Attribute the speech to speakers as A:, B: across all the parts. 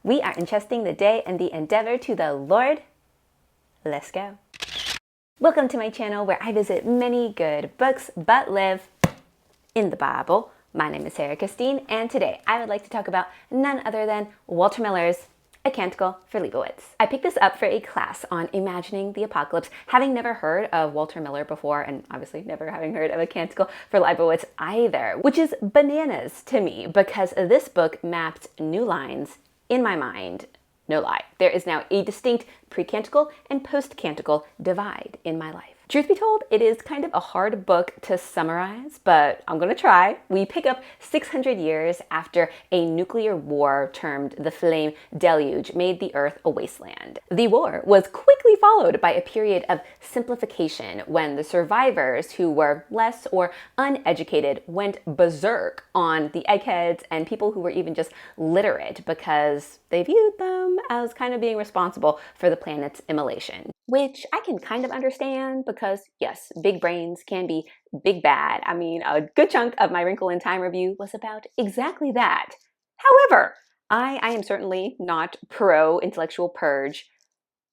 A: We are entrusting the day and the endeavor to the Lord. Let's go. Welcome to my channel where I visit many good books but live in the Bible. My name is Sarah Christine, and today I would like to talk about none other than Walter Miller's A Canticle for Leibowitz. I picked this up for a class on imagining the apocalypse, having never heard of Walter Miller before, and obviously never having heard of A Canticle for Leibowitz either, which is bananas to me because this book mapped new lines in my mind. No lie, there is now a distinct pre-canticle and post-canticle divide in my life. Truth be told, it is kind of a hard book to summarize, but I'm gonna try. We pick up 600 years after a nuclear war termed the Flame Deluge made the earth a wasteland. The war was quickly followed by a period of simplification when the survivors, who were less or uneducated, went berserk on the eggheads and people who were even just literate because they viewed them as kind of being responsible for the planet's immolation. Which I can kind of understand because, yes, big brains can be big bad. I mean, a good chunk of my Wrinkle in Time review was about exactly that. However, I am certainly not pro-intellectual purge,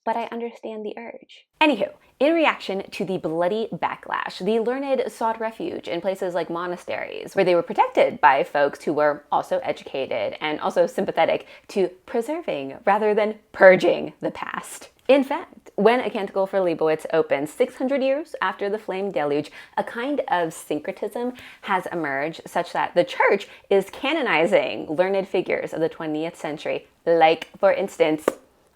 A: but I understand the urge. Anywho, in reaction to the bloody backlash, the learned sought refuge in places like monasteries, where they were protected by folks who were also educated and also sympathetic to preserving rather than purging the past. In fact, when A Canticle for Leibowitz opens 600 years after the Flame Deluge, a kind of syncretism has emerged such that the church is canonizing learned figures of the 20th century, like, for instance,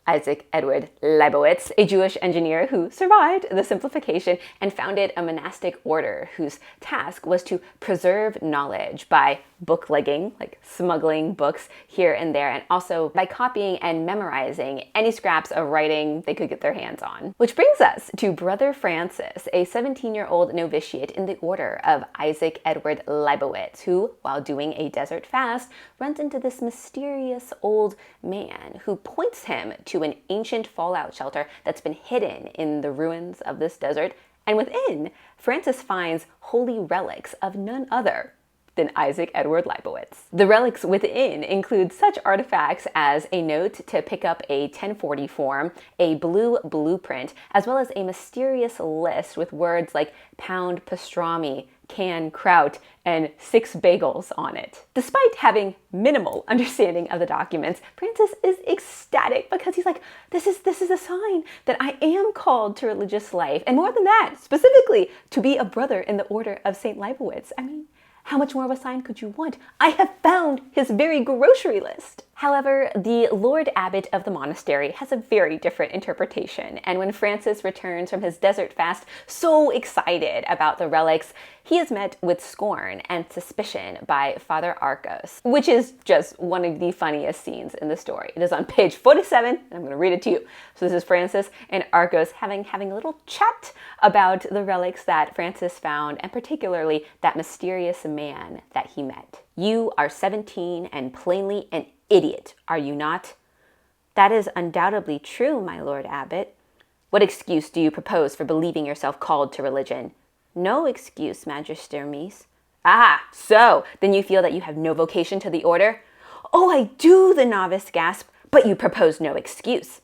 A: Isaac Edward Leibowitz, a Jewish engineer who survived the simplification and founded a monastic order whose task was to preserve knowledge by booklegging, like smuggling books here and there, and also by copying and memorizing any scraps of writing they could get their hands on. Which brings us to Brother Francis, a 17-year-old novitiate in the order of Isaac Edward Leibowitz, who, while doing a desert fast, runs into this mysterious old man who points him to an ancient fallout shelter that's been hidden in the ruins of this desert, and within, Francis finds holy relics of none other than Isaac Edward Leibowitz. The relics within include such artifacts as a note to pick up a 1040 form, a blue blueprint, as well as a mysterious list with words like pound pastrami, can kraut, and 6 bagels on it. Despite having minimal understanding of the documents, Francis is ecstatic because he's like, this is a sign that I am called to religious life, and more than that, specifically to be a brother in the order of St. Leibowitz. I mean, how much more of a sign could you want? I have found his very grocery list. However, the Lord Abbot of the monastery has a very different interpretation, and when Francis returns from his desert fast so excited about the relics, he is met with scorn and suspicion by Father Arcos, which is just one of the funniest scenes in the story. It is on page 47, and I'm going to read it to you. So this is Francis and Arcos having a little chat about the relics that Francis found, and particularly that mysterious man that he met. You are 17 and plainly an idiot, are you not? That is undoubtedly true, my Lord Abbot. What excuse do you propose for believing yourself called to religion? No excuse, Magister Mees. Ah, so then you feel that you have no vocation to the order? Oh, I do, the novice gasped, but you propose no excuse.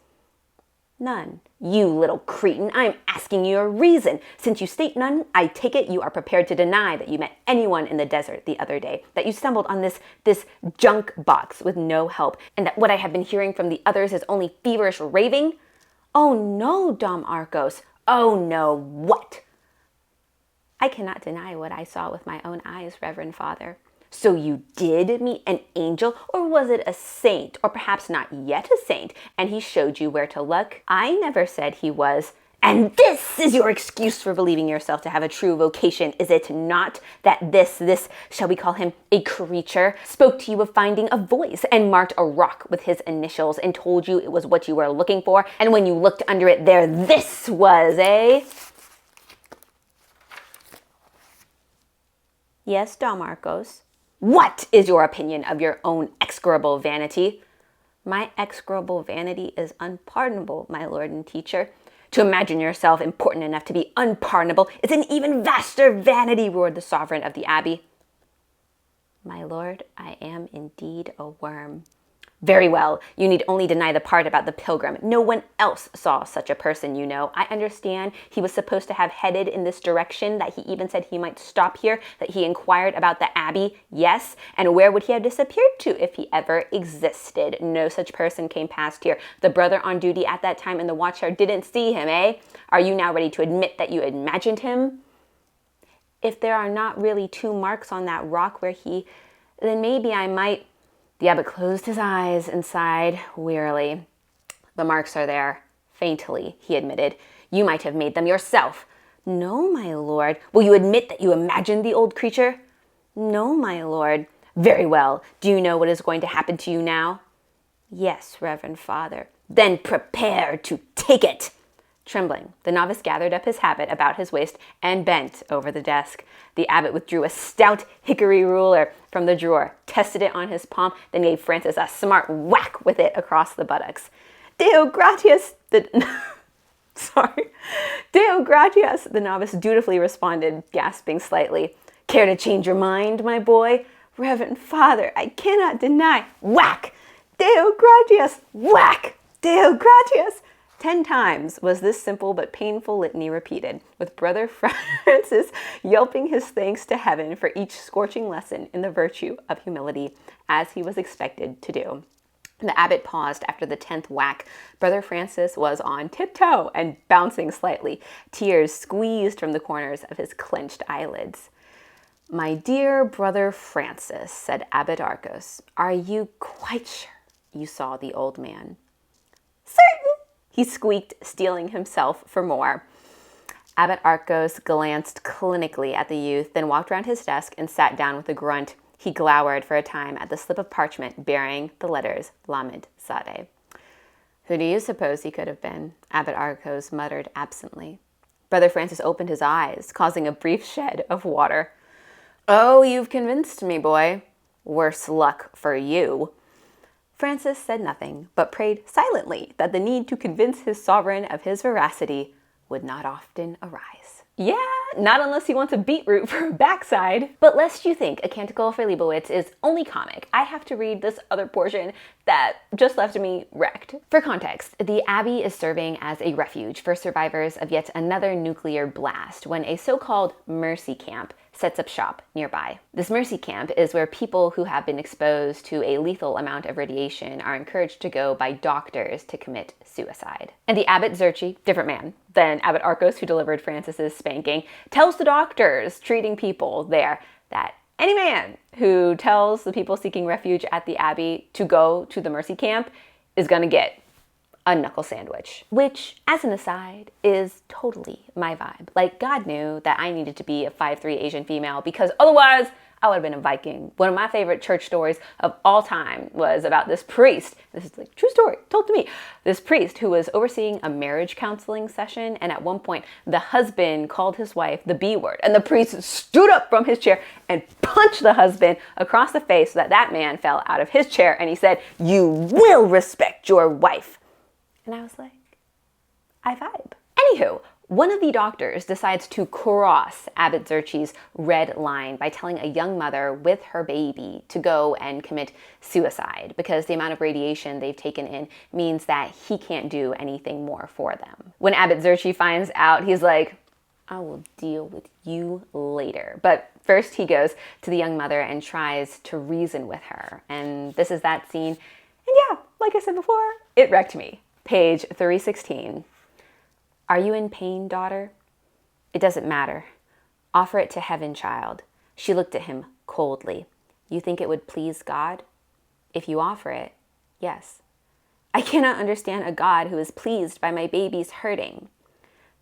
A: None. You little cretin, I'm asking you a reason. Since you state none, I take it you are prepared to deny that you met anyone in the desert the other day, that you stumbled on this junk box with no help, and that what I have been hearing from the others is only feverish raving? Oh no, Dom Arcos. Oh no, what? I cannot deny what I saw with my own eyes, Reverend Father. So you did meet an angel, or was it a saint, or perhaps not yet a saint, and he showed you where to look? I never said he was. And this is your excuse for believing yourself to have a true vocation, is it not? That this, shall we call him a creature, spoke to you of finding a voice and marked a rock with his initials and told you it was what you were looking for, and when you looked under it there, this was a... Yes, Dom Marcos. What is your opinion of your own execrable vanity? My execrable vanity is unpardonable, my lord and teacher. To imagine yourself important enough to be unpardonable is an even vaster vanity, roared the sovereign of the abbey. My lord, I am indeed a worm. Very well. You need only deny the part about the pilgrim. No one else saw such a person, you know. I understand he was supposed to have headed in this direction, that he even said he might stop here, that he inquired about the abbey. Yes. And where would he have disappeared to if he ever existed? No such person came past here. The brother on duty at that time in the watchtower didn't see him, eh? Are you now ready to admit that you imagined him? If there are not really 2 marks on that rock where then maybe I might... The abbot closed his eyes and sighed wearily. The marks are there, faintly, he admitted. You might have made them yourself. No, my lord. Will you admit that you imagined the old creature? No, my lord. Very well. Do you know what is going to happen to you now? Yes, Reverend Father. Then prepare to take it. Trembling, the novice gathered up his habit about his waist and bent over the desk. The abbot withdrew a stout hickory ruler from the drawer, tested it on his palm, then gave Francis a smart whack with it across the buttocks. Deo gratias, Deo gratias, the novice dutifully responded, gasping slightly. Care to change your mind, my boy? Reverend Father, I cannot deny. Whack! Deo gratias, whack! Deo gratias. 10 times was this simple but painful litany repeated, with Brother Francis yelping his thanks to heaven for each scorching lesson in the virtue of humility, as he was expected to do. The abbot paused after the 10th whack. Brother Francis was on tiptoe and bouncing slightly. Tears squeezed from the corners of his clenched eyelids. My dear Brother Francis, said Abbot Arcos, are you quite sure you saw the old man? Certain, he squeaked, steeling himself for more. Abbot Arcos glanced clinically at the youth, then walked around his desk and sat down with a grunt. He glowered for a time at the slip of parchment bearing the letters Lamed Sade. Who do you suppose he could have been? Abbot Arcos muttered absently. Brother Francis opened his eyes, causing a brief shed of water. Oh, you've convinced me, boy. Worse luck for you. Francis said nothing, but prayed silently that the need to convince his sovereign of his veracity would not often arise. Yeah, not unless he wants a beetroot for a backside. But lest you think A Canticle for Leibowitz is only comic, I have to read this other portion that just left me wrecked. For context, the Abbey is serving as a refuge for survivors of yet another nuclear blast when a so-called mercy camp sets up shop nearby. This mercy camp is where people who have been exposed to a lethal amount of radiation are encouraged to go by doctors to commit suicide. And the Abbot Zerchi, different man than Abbot Arcos, who delivered Francis's spanking, tells the doctors treating people there that any man who tells the people seeking refuge at the Abbey to go to the mercy camp is gonna get a knuckle sandwich, which, as an aside, is totally my vibe. Like, God knew that I needed to be a 5'3" Asian female because otherwise I would have been a Viking. One of my favorite church stories of all time was about this priest. This is like true story told to me. This priest who was overseeing a marriage counseling session, and at one point the husband called his wife the B word, and the priest stood up from his chair and punched the husband across the face so that that man fell out of his chair, and he said, "You will respect your wife." And I was like, I vibe. Anywho, one of the doctors decides to cross Abbot Zerchi's red line by telling a young mother with her baby to go and commit suicide because the amount of radiation they've taken in means that he can't do anything more for them. When Abbot Zerchi finds out, he's like, I will deal with you later. But first he goes to the young mother and tries to reason with her. And this is that scene. And yeah, like I said before, it wrecked me. Page 316. Are you in pain, daughter? It doesn't matter. Offer it to heaven, child. She looked at him coldly. You think it would please God? If you offer it, yes. I cannot understand a God who is pleased by my baby's hurting.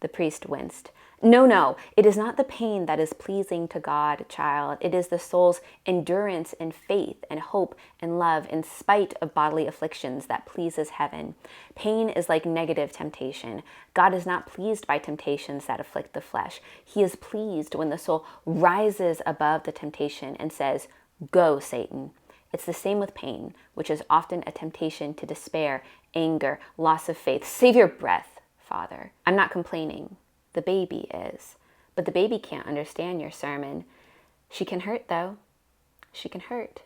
A: The priest winced. No, it is not the pain that is pleasing to God, child. It is the soul's endurance and faith and hope and love in spite of bodily afflictions that pleases heaven. Pain is like negative temptation. God is not pleased by temptations that afflict the flesh. He is pleased when the soul rises above the temptation and says, "Go, Satan." It's the same with pain, which is often a temptation to despair, anger, loss of faith. Save your breath, Father. I'm not complaining. The baby is. But the baby can't understand your sermon. She can hurt, though. She can hurt,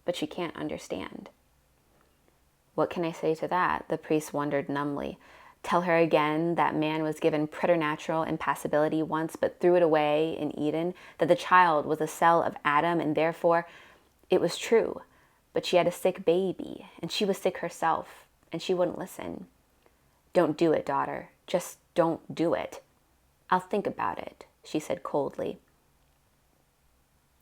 A: but she can't understand. What can I say to that? The priest wondered numbly. Tell her again that man was given preternatural impassibility once, but threw it away in Eden, that the child was a cell of Adam, and therefore it was true. But she had a sick baby, and she was sick herself, and she wouldn't listen. Don't do it, daughter. Just don't do it. I'll think about it, she said coldly.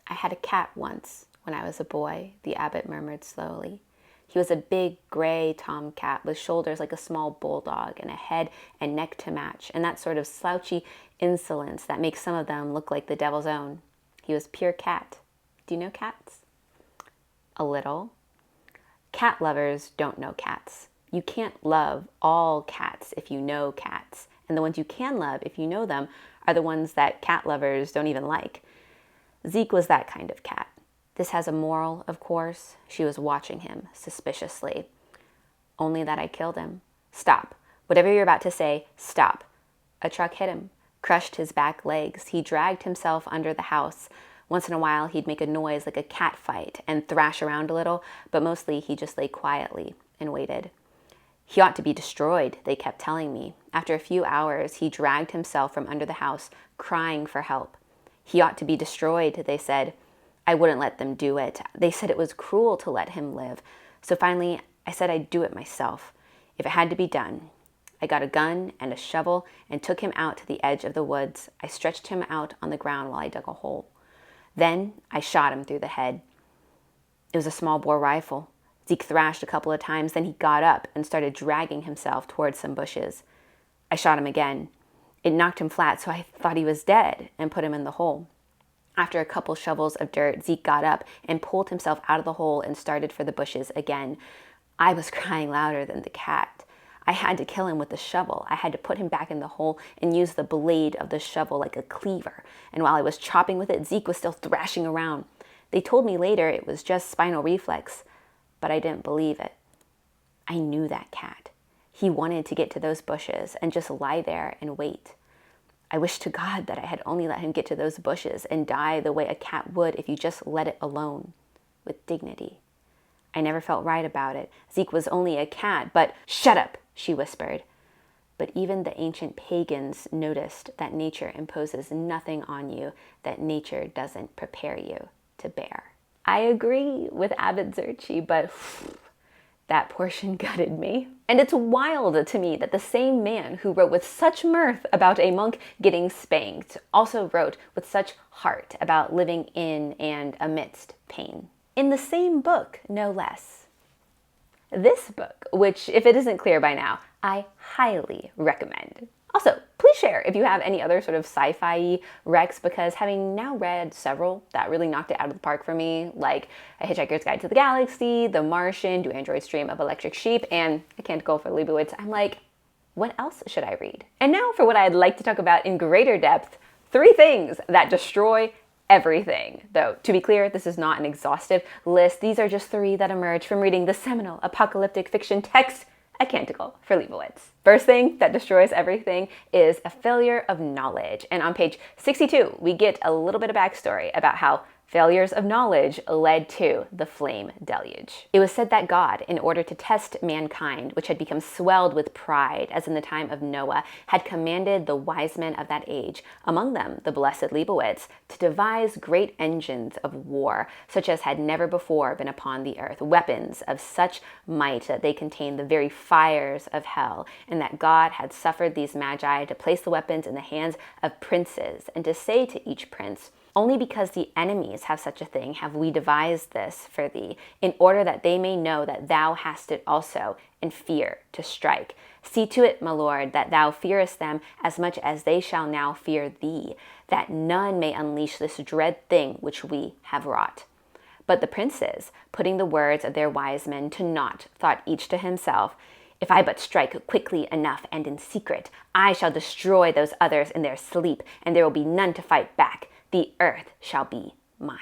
A: I had a cat once when I was a boy, the abbot murmured slowly. He was a big gray tomcat with shoulders like a small bulldog and a head and neck to match, and that sort of slouchy insolence that makes some of them look like the devil's own. He was pure cat. Do you know cats? A little. Cat lovers don't know cats. You can't love all cats if you know cats, and the ones you can love if you know them are the ones that cat lovers don't even like. Zeke was that kind of cat. This has a moral, of course. She was watching him suspiciously. Only that I killed him. Stop. Whatever you're about to say, stop. A truck hit him, crushed his back legs. He dragged himself under the house. Once in a while, he'd make a noise like a cat fight and thrash around a little, but mostly he just lay quietly and waited. He ought to be destroyed, they kept telling me. After a few hours, he dragged himself from under the house, crying for help. He ought to be destroyed, they said. I wouldn't let them do it. They said it was cruel to let him live. So finally, I said I'd do it myself, if it had to be done. I got a gun and a shovel and took him out to the edge of the woods. I stretched him out on the ground while I dug a hole. Then I shot him through the head. It was a small bore rifle. Zeke thrashed a couple of times, then he got up and started dragging himself towards some bushes. I shot him again. It knocked him flat, so I thought he was dead and put him in the hole. After a couple shovels of dirt, Zeke got up and pulled himself out of the hole and started for the bushes again. I was crying louder than the cat. I had to kill him with the shovel. I had to put him back in the hole and use the blade of the shovel like a cleaver. And while I was chopping with it, Zeke was still thrashing around. They told me later it was just spinal reflex, but I didn't believe it. I knew that cat. He wanted to get to those bushes and just lie there and wait. I wish to God that I had only let him get to those bushes and die the way a cat would if you just let it alone, with dignity. I never felt right about it. Zeke was only a cat, but shut up, she whispered. But even the ancient pagans noticed that nature imposes nothing on you that nature doesn't prepare you to bear. I agree with Abbot Zerchi, but that portion gutted me. And it's wild to me that the same man who wrote with such mirth about a monk getting spanked also wrote with such heart about living in and amidst pain. In the same book, no less. This book, which, if it isn't clear by now, I highly recommend. Also, please share if you have any other sort of sci-fi recs, because having now read several that really knocked it out of the park for me, like A Hitchhiker's Guide to the Galaxy, The Martian, Do Androids Dream of Electric Sheep, and A Canticle for Leibowitz, I'm like, what else should I read? And now for what I'd like to talk about in greater depth, 3 things that destroy everything. Though, to be clear, this is not an exhaustive list. These are just 3 that emerge from reading the seminal apocalyptic fiction text, A Canticle for Leibowitz. First thing that destroys everything is a failure of knowledge. And on page 62, we get a little bit of backstory about how failures of knowledge led to the flame deluge. It was said that God, in order to test mankind, which had become swelled with pride, as in the time of Noah, had commanded the wise men of that age, among them the blessed Leibowitz, to devise great engines of war, such as had never before been upon the earth, weapons of such might that they contained the very fires of hell, and that God had suffered these magi to place the weapons in the hands of princes, and to say to each prince, only because the enemies have such a thing have we devised this for thee, in order that they may know that thou hast it also, and fear to strike. See to it, my lord, that thou fearest them as much as they shall now fear thee, that none may unleash this dread thing which we have wrought. But the princes, putting the words of their wise men to naught, thought each to himself, if I but strike quickly enough and in secret, I shall destroy those others in their sleep, and there will be none to fight back. The earth shall be mine.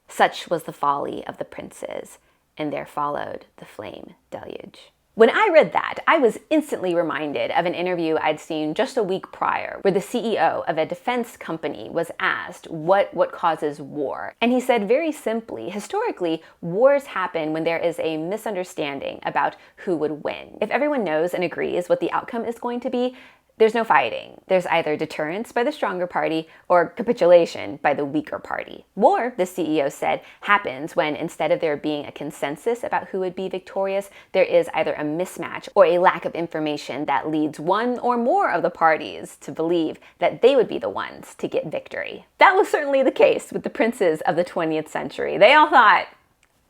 A: Such was the folly of the princes, and there followed the flame deluge. When I read that, I was instantly reminded of an interview I'd seen just a week prior where the CEO of a defense company was asked what causes war. And he said very simply, historically, wars happen when there is a misunderstanding about who would win. If everyone knows and agrees what the outcome is going to be, there's no fighting. There's either deterrence by the stronger party or capitulation by the weaker party. War, the CEO said, happens when instead of there being a consensus about who would be victorious, there is either a mismatch or a lack of information that leads one or more of the parties to believe that they would be the ones to get victory. That was certainly the case with the princes of the 20th century. They all thought,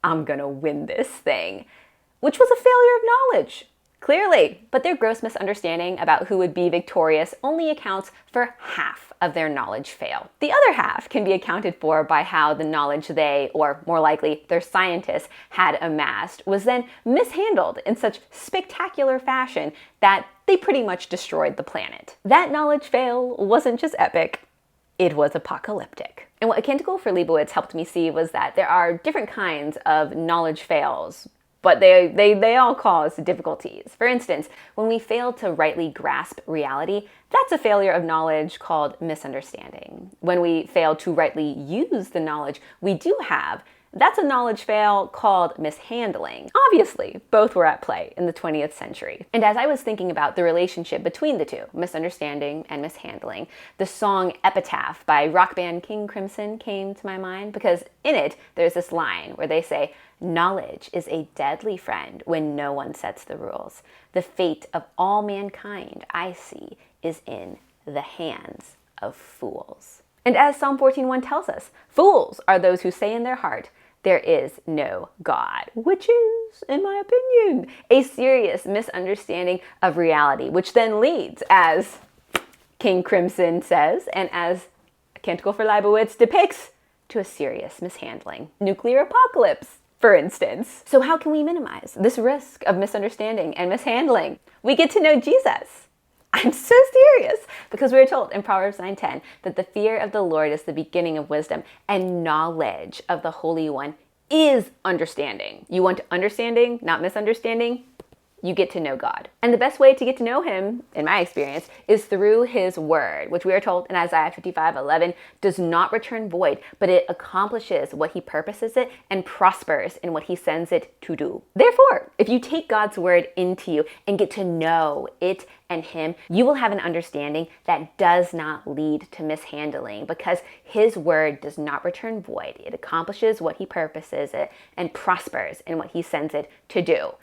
A: I'm gonna win this thing, which was a failure of knowledge. Clearly, but their gross misunderstanding about who would be victorious only accounts for half of their knowledge fail. The other half can be accounted for by how the knowledge they, or more likely their scientists, had amassed was then mishandled in such spectacular fashion that they pretty much destroyed the planet. That knowledge fail wasn't just epic, it was apocalyptic. And what a Canticle for Leibowitz helped me see was that there are different kinds of knowledge fails, but they all cause difficulties. For instance, when we fail to rightly grasp reality, that's a failure of knowledge called misunderstanding. When we fail to rightly use the knowledge we do have, that's a knowledge fail called mishandling. Obviously, both were at play in the 20th century. And as I was thinking about the relationship between the two, misunderstanding and mishandling, the song Epitaph by rock band King Crimson came to my mind because in it, there's this line where they say, "Knowledge is a deadly friend when no one sets the rules. The fate of all mankind, I see, is in the hands of fools." And as Psalm 14:1 tells us, fools are those who say in their heart, there is no God, which is, in my opinion, a serious misunderstanding of reality, which then leads, as King Crimson says, and as Canticle for Leibowitz depicts, to a serious mishandling. Nuclear apocalypse, for instance. So how can we minimize this risk of misunderstanding and mishandling? We get to know Jesus. I'm so serious, because we're told in Proverbs 9:10 that the fear of the Lord is the beginning of wisdom, and knowledge of the Holy One is understanding. You want understanding, not misunderstanding? You get to know God. And the best way to get to know him, in my experience, is through his word, which we are told in Isaiah 55:11 does not return void, but it accomplishes what he purposes it and prospers in what he sends it to do. Therefore, if you take God's word into you and get to know it and him, you will have an understanding that does not lead to mishandling, because his word does not return void. It accomplishes what he purposes it and prospers in what he sends it to do.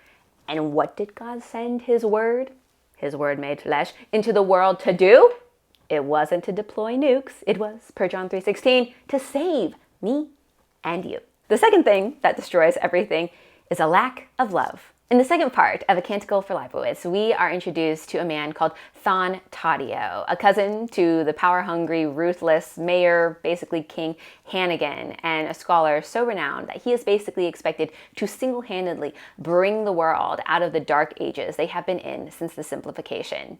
A: And what did God send his word made flesh, into the world to do? It wasn't to deploy nukes. It was, per John 3:16, to save me and you. The second thing that destroys everything is a lack of love. In the second part of A Canticle for Leibowitz, we are introduced to a man called Taddeo, a cousin to the power-hungry, ruthless mayor, basically King Hannigan, and a scholar so renowned that he is basically expected to single-handedly bring the world out of the dark ages they have been in since the simplification.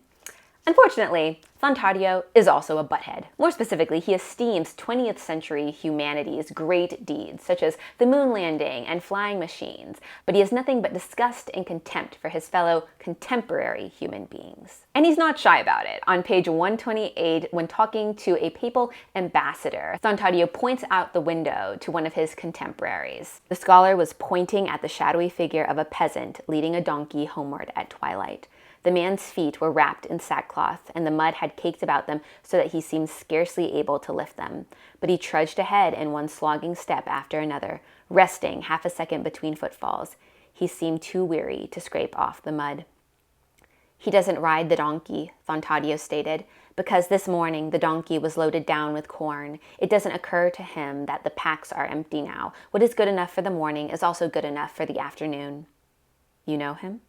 A: Unfortunately, Taddeo is also a butthead. More specifically, he esteems 20th century humanity's great deeds, such as the moon landing and flying machines, but he has nothing but disgust and contempt for his fellow contemporary human beings. And he's not shy about it. On page 128, when talking to a papal ambassador, Taddeo points out the window to one of his contemporaries. The scholar was pointing at the shadowy figure of a peasant leading a donkey homeward at twilight. The man's feet were wrapped in sackcloth, and the mud had caked about them so that he seemed scarcely able to lift them. But he trudged ahead in one slogging step after another, resting half a second between footfalls. He seemed too weary to scrape off the mud. He doesn't ride the donkey, Taddeo stated, because this morning the donkey was loaded down with corn. It doesn't occur to him that the packs are empty now. What is good enough for the morning is also good enough for the afternoon. You know him?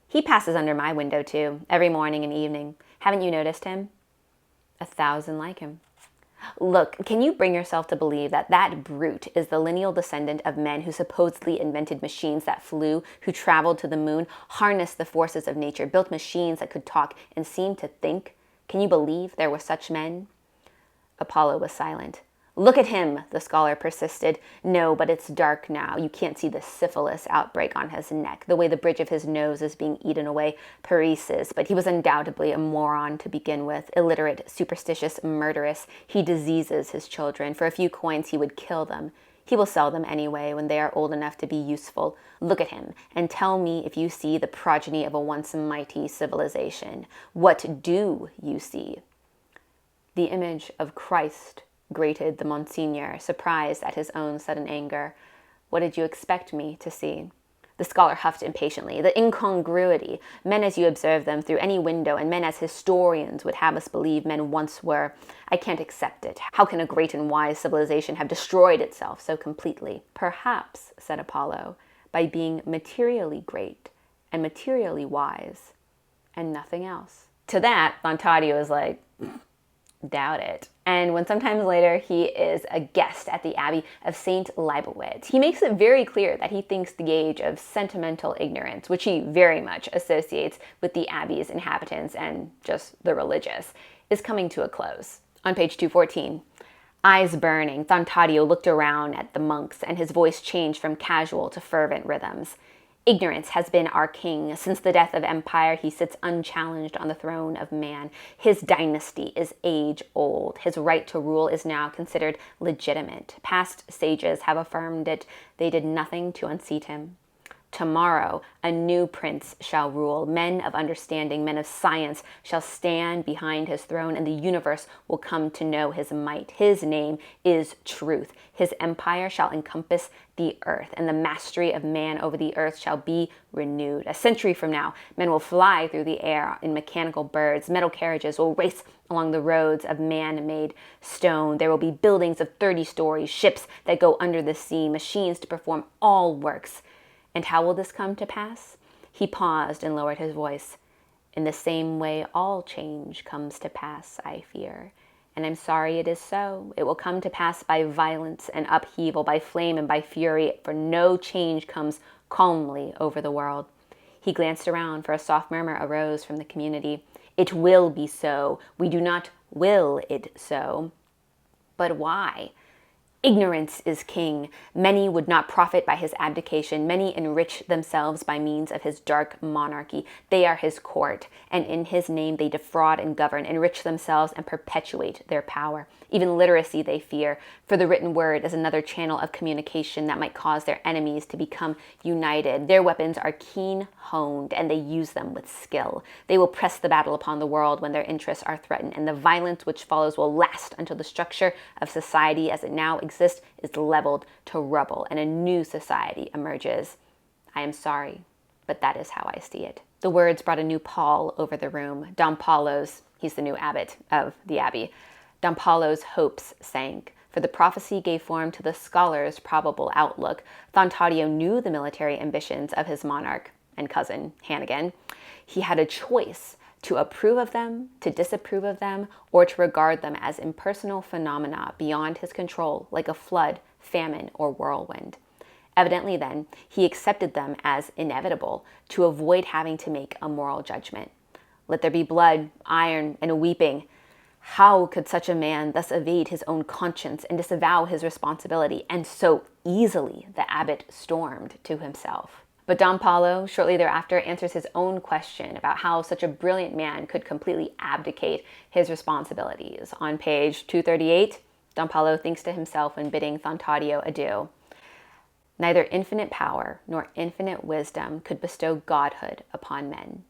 A: He passes under my window too, every morning and evening. Haven't you noticed him? 1,000 like him. Look, can you bring yourself to believe that that brute is the lineal descendant of men who supposedly invented machines that flew, who traveled to the moon, harnessed the forces of nature, built machines that could talk and seemed to think? Can you believe there were such men? Apollo was silent. Look at him, the scholar persisted. No, but it's dark now. You can't see the syphilis outbreak on his neck, the way the bridge of his nose is being eaten away. Paresis, but he was undoubtedly a moron to begin with, illiterate, superstitious, murderous. He diseases his children. For a few coins, he would kill them. He will sell them anyway when they are old enough to be useful. Look at him and tell me if you see the progeny of a once mighty civilization. What do you see? The image of Christ, grated the Monsignor, surprised at his own sudden anger. What did you expect me to see? The scholar huffed impatiently. The incongruity. Men as you observe them through any window, and men as historians would have us believe men once were. I can't accept it. How can a great and wise civilization have destroyed itself so completely? Perhaps, said Apollo, by being materially great and materially wise, and nothing else. To that, Thontadio is like, doubt it. And when sometimes later he is a guest at the Abbey of St. Leibowitz, he makes it very clear that he thinks the age of sentimental ignorance, which he very much associates with the Abbey's inhabitants and just the religious, is coming to a close. On page 214, eyes burning, Thontadio looked around at the monks, and his voice changed from casual to fervent rhythms. Ignorance has been our king. Since the death of empire, he sits unchallenged on the throne of man. His dynasty is age-old. His right to rule is now considered legitimate. Past sages have affirmed it. They did nothing to unseat him. Tomorrow, a new prince shall rule. Men of understanding, men of science shall stand behind his throne, and the universe will come to know his might. His name is truth. His empire shall encompass the earth, and the mastery of man over the earth shall be renewed. A century from now, men will fly through the air in mechanical birds. Metal carriages will race along the roads of man-made stone. There will be buildings of 30 stories, ships that go under the sea, machines to perform all works. And how will this come to pass? He paused and lowered his voice. In the same way all change comes to pass, I fear. And I'm sorry it is so. It will come to pass by violence and upheaval, by flame and by fury, for no change comes calmly over the world. He glanced around, for a soft murmur arose from the community. It will be so. We do not will it so. But why? Ignorance is king. Many would not profit by his abdication. Many enrich themselves by means of his dark monarchy. They are his court, and in his name they defraud and govern, enrich themselves and perpetuate their power. Even literacy they fear, for the written word is another channel of communication that might cause their enemies to become united. Their weapons are keen-honed, and they use them with skill. They will press the battle upon the world when their interests are threatened, and the violence which follows will last until the structure of society as it now exists is leveled to rubble, and a new society emerges. I am sorry, but that is how I see it. The words brought a new pall over the room. Don Paulo's, he's the new abbot of the Abbey, Don Paulo's hopes sank, for the prophecy gave form to the scholar's probable outlook. Thontadio knew the military ambitions of his monarch and cousin, Hannigan. He had a choice to approve of them, to disapprove of them, or to regard them as impersonal phenomena beyond his control, like a flood, famine, or whirlwind. Evidently, then, he accepted them as inevitable to avoid having to make a moral judgment. Let there be blood, iron, and weeping. How could such a man thus evade his own conscience and disavow his responsibility? And so easily the abbot stormed to himself. But Don Paulo, shortly thereafter, answers his own question about how such a brilliant man could completely abdicate his responsibilities. On page 238, Don Paulo thinks to himself when bidding Thontadio adieu. Neither infinite power nor infinite wisdom could bestow godhood upon men.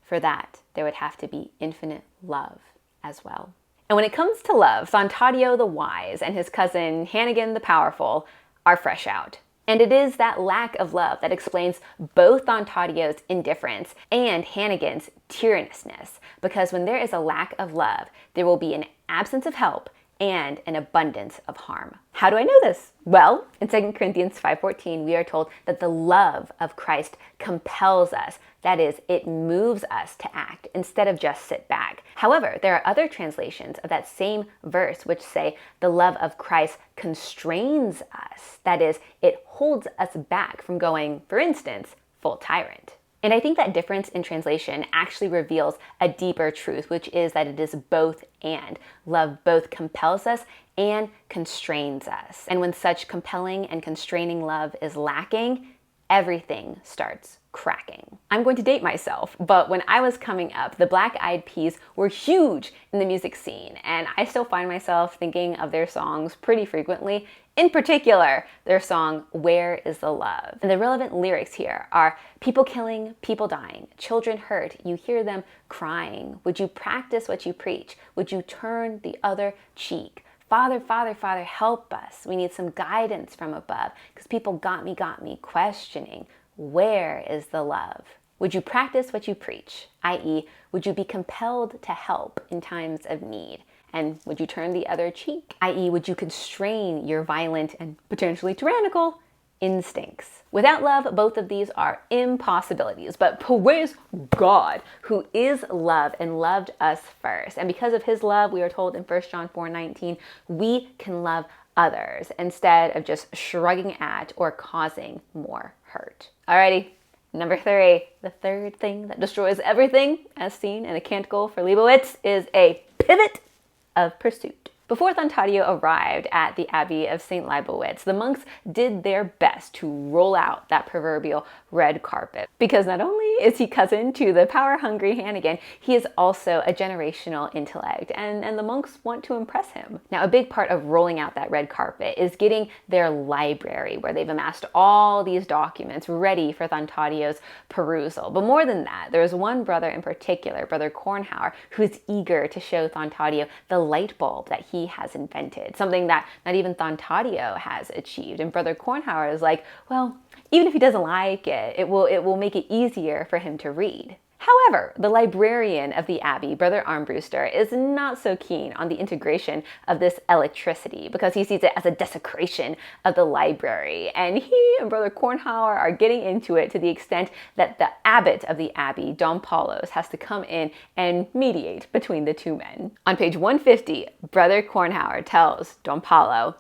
A: For that, there would have to be infinite love as well. And when it comes to love, Thontadio the wise and his cousin Hannigan the powerful are fresh out. And it is that lack of love that explains both Thontadio's indifference and Hannigan's tyrannousness. Because when there is a lack of love, there will be an absence of help and an abundance of harm. How do I know this? Well, in 2 Corinthians 5:14, we are told that the love of Christ compels us. That is, it moves us to act instead of just sit back. However, there are other translations of that same verse which say the love of Christ constrains us. That is, it holds us back from going, for instance, full tyrant. And I think that difference in translation actually reveals a deeper truth, which is that it is both and. Love both compels us and constrains us. And when such compelling and constraining love is lacking, everything starts cracking. I'm going to date myself, but when I was coming up, the Black Eyed Peas were huge in the music scene, and I still find myself thinking of their songs pretty frequently. In particular, their song, Where is the Love? And the relevant lyrics here are people killing, people dying, children hurt, you hear them crying. Would you practice what you preach? Would you turn the other cheek? Father, Father, Father, help us. We need some guidance from above because people got me questioning, where is the love? Would you practice what you preach? I.e., would you be compelled to help in times of need? And would you turn the other cheek? I.e., would you constrain your violent and potentially tyrannical instincts? Without love, both of these are impossibilities. But praise God, who is love and loved us first. And because of his love, we are told in 1 John 4:19, we can love others instead of just shrugging at or causing more hurt. Alrighty, number 3. The third thing that destroys everything, as seen in a Canticle for Leibowitz, is a pivot of pursuit. Before Thontatio arrived at the Abbey of St. Leibowitz, the monks did their best to roll out that proverbial red carpet. Because not only is he cousin to the power-hungry Hannigan, he is also a generational intellect, and the monks want to impress him. Now, a big part of rolling out that red carpet is getting their library, where they've amassed all these documents ready for Thontatio's perusal. But more than that, there's one brother in particular, Brother Kornhauer, who's eager to show Thontatio the light bulb that he has invented, something that not even Thontatio has achieved. And Brother Kornhauer is like, well, even if he doesn't like it, it will make it easier for him to read. However, the librarian of the Abbey, Brother Armbruster, is not so keen on the integration of this electricity because he sees it as a desecration of the library. And he and Brother Kornhauer are getting into it to the extent that the abbot of the Abbey, Don Paulos, has to come in and mediate between the two men. On page 150, Brother Kornhauer tells Don Paulo,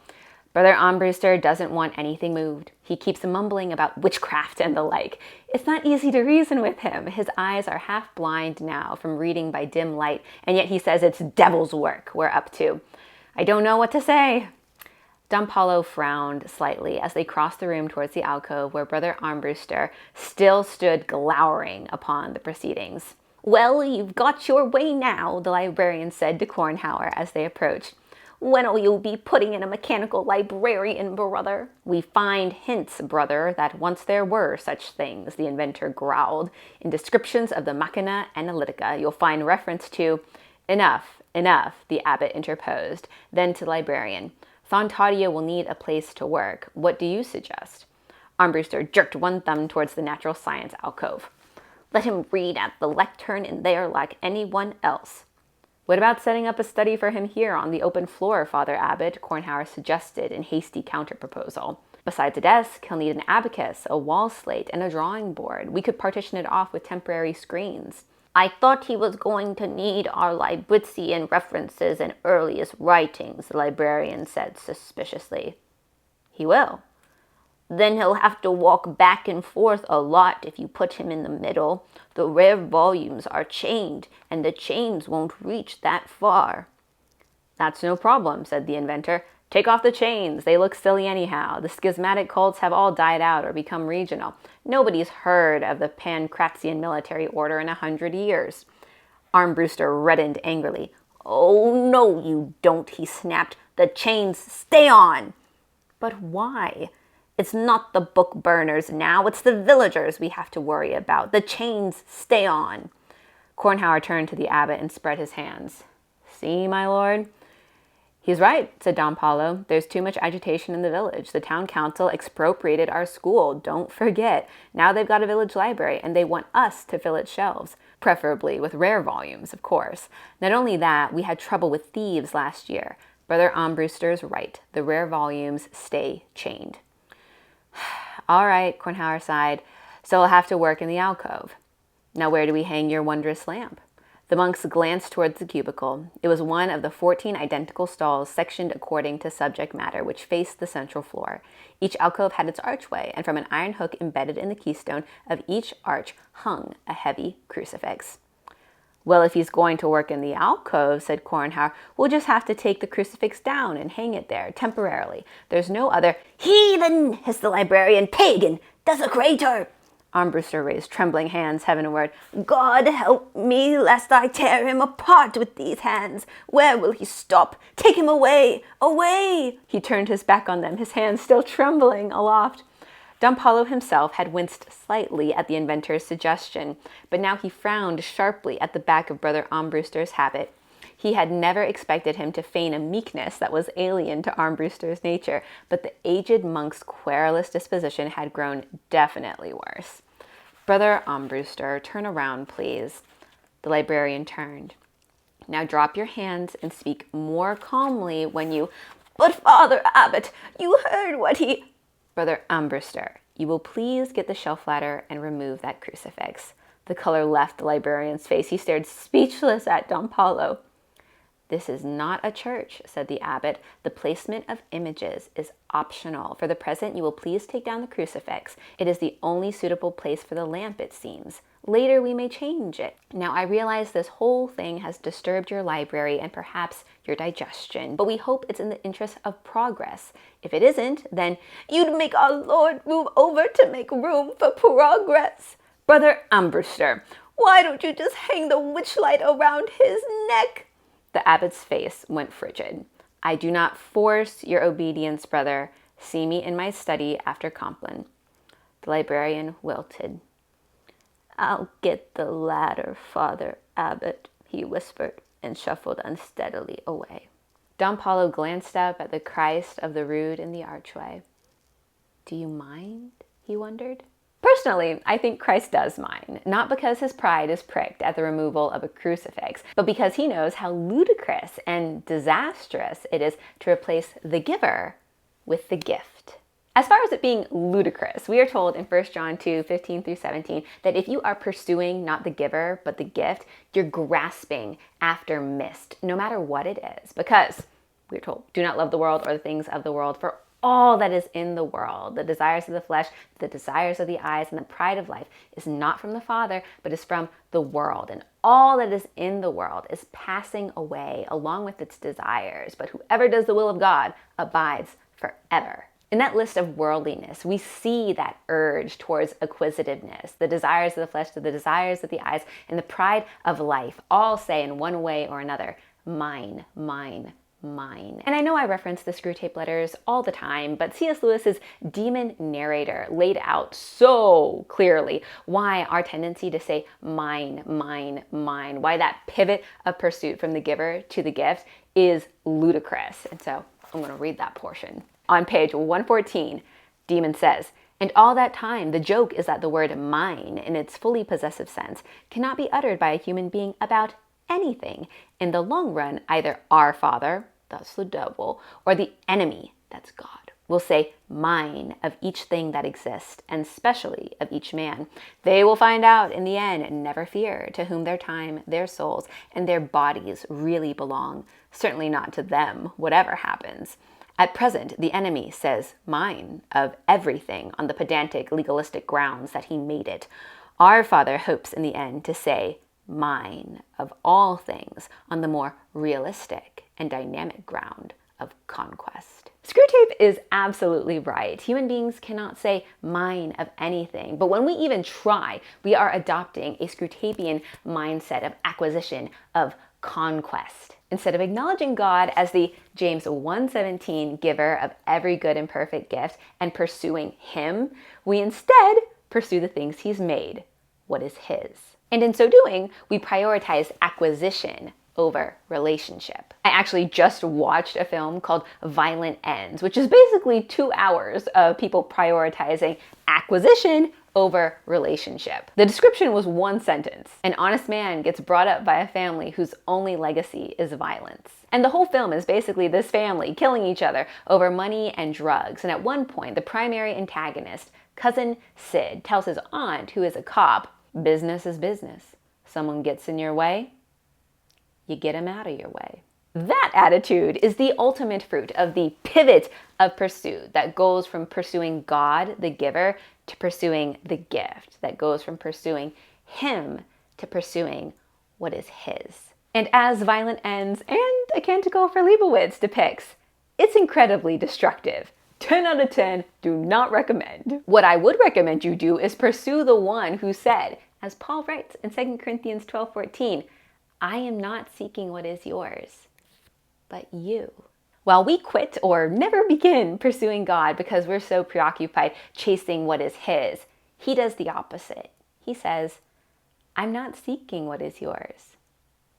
A: Brother Armbruster doesn't want anything moved. He keeps mumbling about witchcraft and the like. It's not easy to reason with him. His eyes are half blind now from reading by dim light, and yet he says it's devil's work we're up to. I don't know what to say. Don Paulo frowned slightly as they crossed the room towards the alcove where Brother Armbruster still stood glowering upon the proceedings. Well, you've got your way now, the librarian said to Kornhauer as they approached. When'll you be putting in a mechanical librarian, brother? We find hints, brother, that once there were such things, the inventor growled. In descriptions of the Machina Analytica, you'll find reference to... Enough, the abbot interposed. Then to the librarian. Thontatio will need a place to work. What do you suggest? Armbruster jerked one thumb towards the natural science alcove. Let him read at the lectern in there like anyone else. What about setting up a study for him here on the open floor, Father Abbot? Kornhauer suggested in hasty counterproposal. Besides a desk, he'll need an abacus, a wall slate, and a drawing board. We could partition it off with temporary screens. I thought he was going to need our Leibowitzian references and earliest writings, the librarian said suspiciously. He will. Then he'll have to walk back and forth a lot if you put him in the middle. The rare volumes are chained, and the chains won't reach that far. That's no problem, said the inventor. Take off the chains. They look silly anyhow. The schismatic cults have all died out or become regional. Nobody's heard of the Pancratian military order in 100 years. Armbruster reddened angrily. Oh, no, you don't, he snapped. The chains stay on. But why? It's not the book burners now, it's the villagers we have to worry about. The chains stay on. Kornhauer turned to the abbot and spread his hands. See, my lord? He's right, said Don Paulo. There's too much agitation in the village. The town council expropriated our school, don't forget. Now they've got a village library, and they want us to fill its shelves. Preferably with rare volumes, of course. Not only that, we had trouble with thieves last year. Brother Armbruster's right. The rare volumes stay chained. All right, Kornhauer sighed, so I'll have to work in the alcove. Now where do we hang your wondrous lamp? The monks glanced towards the cubicle. It was one of the 14 identical stalls sectioned according to subject matter, which faced the central floor. Each alcove had its archway, and from an iron hook embedded in the keystone of each arch hung a heavy crucifix. Well, if he's going to work in the alcove, said Cornhauer, we'll just have to take the crucifix down and hang it there temporarily. There's no other— Heathen, hissed the librarian. Pagan, desecrator. Armbruster raised trembling hands heavenward. God help me, lest I tear him apart with these hands. Where will he stop? Take him away, away! He turned his back on them, his hands still trembling aloft. Don Paulo himself had winced slightly at the inventor's suggestion, but now he frowned sharply at the back of Brother Armbruster's habit. He had never expected him to feign a meekness that was alien to Armbruster's nature, but the aged monk's querulous disposition had grown definitely worse. Brother Armbruster, turn around, please. The librarian turned. Now drop your hands and speak more calmly when you— But Father Abbot, you heard what he— Brother Armbruster, you will please get the shelf ladder and remove that crucifix. The color left the librarian's face. He stared speechless at Don Paulo. This is not a church, said the abbot. The placement of images is optional. For the present, you will please take down the crucifix. It is the only suitable place for the lamp, it seems. Later, we may change it. Now, I realize this whole thing has disturbed your library and perhaps your digestion, but we hope it's in the interest of progress. If it isn't, then you'd make our Lord move over to make room for progress. Brother Armbruster, why don't you just hang the witchlight around his neck? The abbot's face went frigid. I do not force your obedience, brother. See me in my study after Compline. The librarian wilted. I'll get the ladder, Father Abbot, he whispered, and shuffled unsteadily away. Don Paulo glanced up at the Christ of the Rood in the archway. Do you mind? He wondered. Personally, I think Christ does mind, not because his pride is pricked at the removal of a crucifix, but because he knows how ludicrous and disastrous it is to replace the giver with the gift. As far as it being ludicrous, we are told in 1 John 2:15-17 that if you are pursuing not the giver but the gift, you're grasping after mist, no matter what it is, because we're told, do not love the world or the things of the world, for all that is in the world, the desires of the flesh, the desires of the eyes, and the pride of life is not from the Father, but is from the world. And all that is in the world is passing away along with its desires. But whoever does the will of God abides forever. In that list of worldliness, we see that urge towards acquisitiveness, the desires of the flesh, the desires of the eyes, and the pride of life all say in one way or another, mine, mine, mine. And I know I reference the Screwtape letters all the time, but C.S. Lewis's demon narrator laid out so clearly why our tendency to say mine, mine, mine, why that pivot of pursuit from the giver to the gift is ludicrous. And so I'm going to read that portion. On page 114, Demon says, and all that time, the joke is that the word mine, in its fully possessive sense, cannot be uttered by a human being about anything. In the long run, either our Father, that's the devil, or the enemy, that's God, will say mine of each thing that exists, and specially of each man. They will find out in the end, never fear, to whom their time, their souls, and their bodies really belong. Certainly not to them, whatever happens. At present, the enemy says mine of everything on the pedantic, legalistic grounds that he made it. Our Father hopes in the end to say mine of all things on the more realistic and dynamic ground of conquest. Screwtape is absolutely right. Human beings cannot say mine of anything, but when we even try, we are adopting a Screwtapian mindset of acquisition, of conquest. Instead of acknowledging God as the James 1:17 giver of every good and perfect gift and pursuing him, we instead pursue the things he's made, what is his. And in so doing, we prioritize acquisition over relationship. I actually just watched a film called Violent Ends, which is basically 2 hours of people prioritizing acquisition over relationship. The description was one sentence. An honest man gets brought up by a family whose only legacy is violence. And the whole film is basically this family killing each other over money and drugs. And at one point, the primary antagonist, Cousin Sid, tells his aunt, who is a cop, business is business. Someone gets in your way, you get him out of your way. That attitude is the ultimate fruit of the pivot of pursuit that goes from pursuing God, the giver, to pursuing the gift, that goes from pursuing him to pursuing what is his. And as Violent Ends and A Canticle for Leibowitz depicts, it's incredibly destructive. 10 out of 10, do not recommend. What I would recommend you do is pursue the one who said, as Paul writes in 2 Corinthians 12:14, I am not seeking what is yours, but you. While we quit or never begin pursuing God because we're so preoccupied chasing what is his, he does the opposite. He says, I'm not seeking what is yours,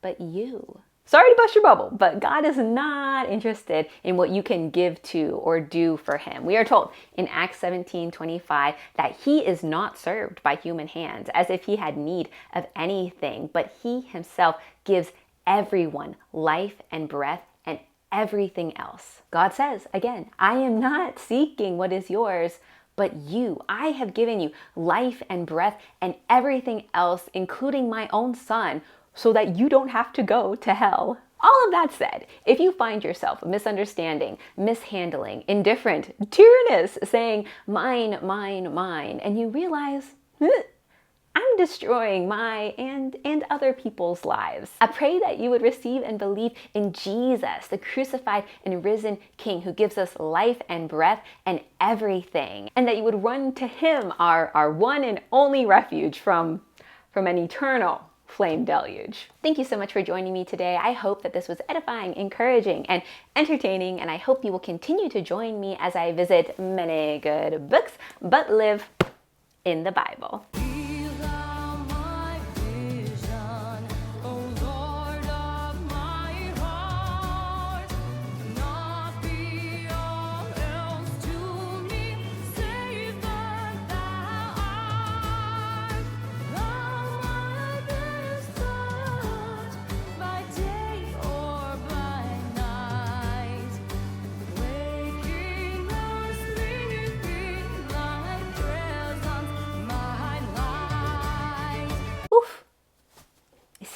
A: but you. Sorry to bust your bubble, but God is not interested in what you can give to or do for him. We are told in Acts 17:25 that he is not served by human hands as if he had need of anything, but he himself gives everyone life and breath and everything else. God says, again, I am not seeking what is yours, but you. I have given you life and breath and everything else, including my own son, so that you don't have to go to hell. All of that said, if you find yourself misunderstanding, mishandling, indifferent, tyrannous, saying mine, mine, mine, and you realize, I'm destroying my and other people's lives, I pray that you would receive and believe in Jesus, the crucified and risen King who gives us life and breath and everything, and that you would run to him, our one and only refuge from an eternal flame deluge. Thank you so much for joining me today. I hope that this was edifying, encouraging, and entertaining, and I hope you will continue to join me as I visit many good books, but live in the Bible.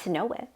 A: Snoweth.